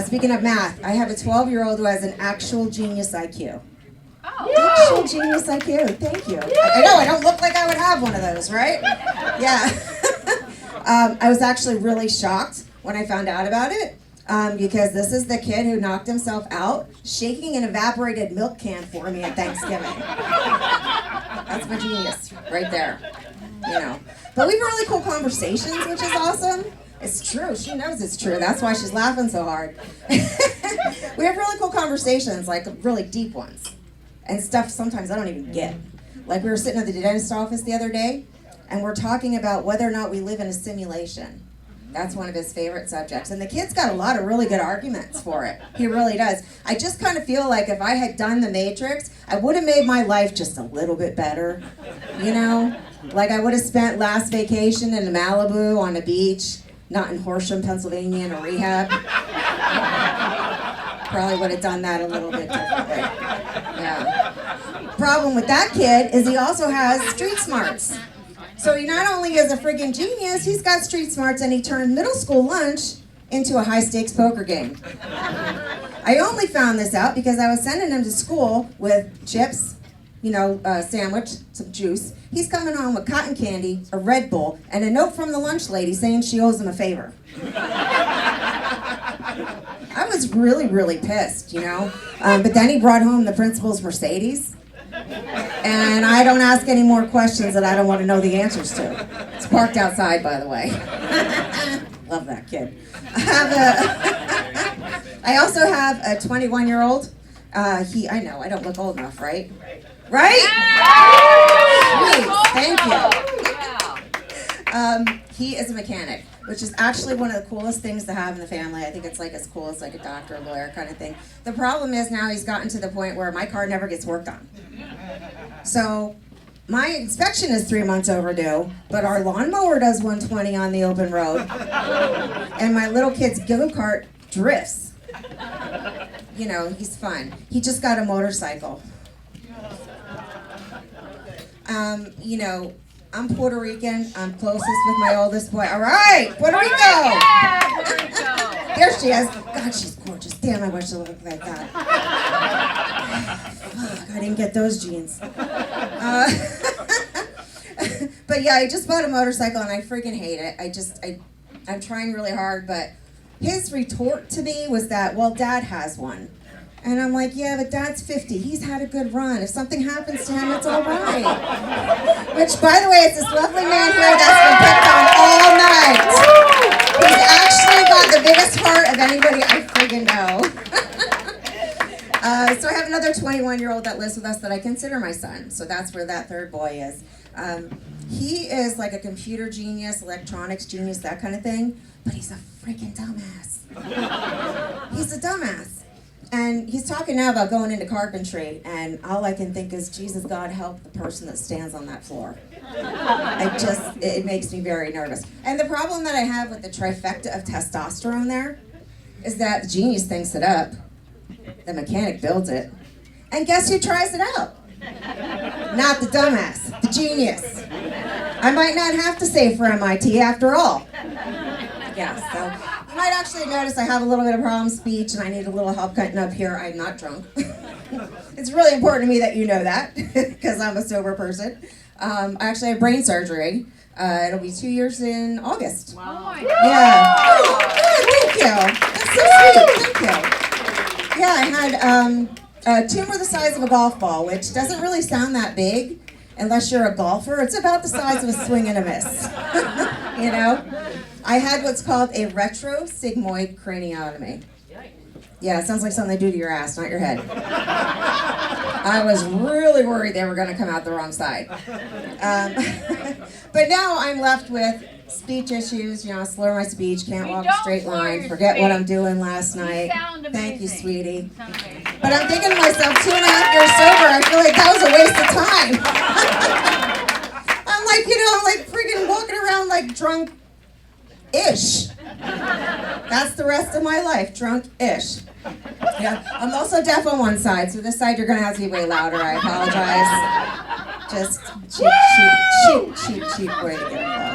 Speaking of math, I have a 12-year-old who has an actual genius IQ. Oh. Actual genius IQ, thank you. I know, I don't look like I would have one of those, right? Yeah. I was actually really shocked when I found out about it, because this is the kid who knocked himself out shaking an evaporated milk can for me at Thanksgiving. That's my genius right there, you know. But we have really cool conversations, which is awesome. It's true. She knows it's true. That's why she's laughing so hard. We have really cool conversations, like really deep ones. And stuff sometimes I don't even get. Like we were sitting at the dentist office the other day, and we're talking about whether or not we live in a simulation. That's one of his favorite subjects. And the kid's got a lot of really good arguments for it. He really does. I just kind of feel like if I had done The Matrix, I would have made my life just a little bit better. You know? Like I would have spent last vacation in Malibu on a beach, not in Horsham, Pennsylvania in a rehab. Probably would have done that a little bit differently. Yeah. Problem with that kid is he also has street smarts. So he not only is a friggin' genius, he's got street smarts, and he turned middle school lunch into a high-stakes poker game. I only found this out because I was sending him to school with chips, you know, a sandwich, some juice. He's coming home with cotton candy, a Red Bull, and a note from the lunch lady saying she owes him a favor. I was really, really pissed, you know. But then he brought home the principal's Mercedes. And I don't ask any more questions that I don't want to know the answers to. It's parked outside, by the way. Love that kid. I also have a 21-year-old. I know, I don't look old enough, right? Right? Sweet, thank you. He is a mechanic, which is actually one of the coolest things to have in the family. I think it's like as cool as like a doctor, lawyer kind of thing. The problem is now he's gotten to the point where my car never gets worked on. So my inspection is 3 months overdue, but our lawnmower does 120 on the open road, and my little kid's go-kart drifts. You know, he's fun. He just got a motorcycle. You know, I'm Puerto Rican. I'm closest with my oldest boy. All right, Puerto Rico. Yeah, Puerto Rico. There she is. God, she's gorgeous. Damn, I wish she looked like that. Fuck, I didn't get those genes. But yeah, I just bought a motorcycle and I freaking hate it. I'm trying really hard, but his retort to me was that, well, Dad has one. And I'm like, yeah, but Dad's 50. He's had a good run. If something happens to him, it's all right. Which, by the way, is this lovely man here that's been picked on all night. He's actually got the biggest heart of anybody I friggin' know. So I have another 21-year-old that lives with us that I consider my son. So that's where that third boy is. He is like a computer genius, electronics genius, that kind of thing. But he's a freaking dumbass. He's a dumbass. And he's talking now about going into carpentry, and all I can think is, Jesus, God, help the person that stands on that floor. It makes me very nervous. And the problem that I have with the trifecta of testosterone there is that the genius thinks it up, the mechanic builds it, and guess who tries it out? Not the dumbass, the genius. I might not have to say for MIT after all. Yeah, so you might actually notice I have a little bit of problem speech and I need a little help cutting up here. I'm not drunk. It's really important to me that you know that because I'm a sober person. I actually have brain surgery. It'll be 2 years in August. Wow. Yeah. Oh, thank you. That's so sweet. Thank you. Yeah, I had a tumor the size of a golf ball, which doesn't really sound that big unless you're a golfer. It's about the size of a swing and a miss. You know? I had what's called a retrosigmoid craniotomy. Yeah, it sounds like something they do to your ass, not your head. I was really worried they were going to come out the wrong side. But now I'm left with speech issues, you know, slur my speech, can't walk a straight line, forget what I'm doing last night. Thank you, sweetie. But I'm thinking to myself, 2.5 years sober, I feel like that was a waste of time. I'm like, you know, I'm like freaking walking around like drunk-ish. That's the rest of my life, drunk-ish. Yeah, I'm also deaf on one side, so this side you're gonna have to be way louder. I apologize. Just cheap way to get involved.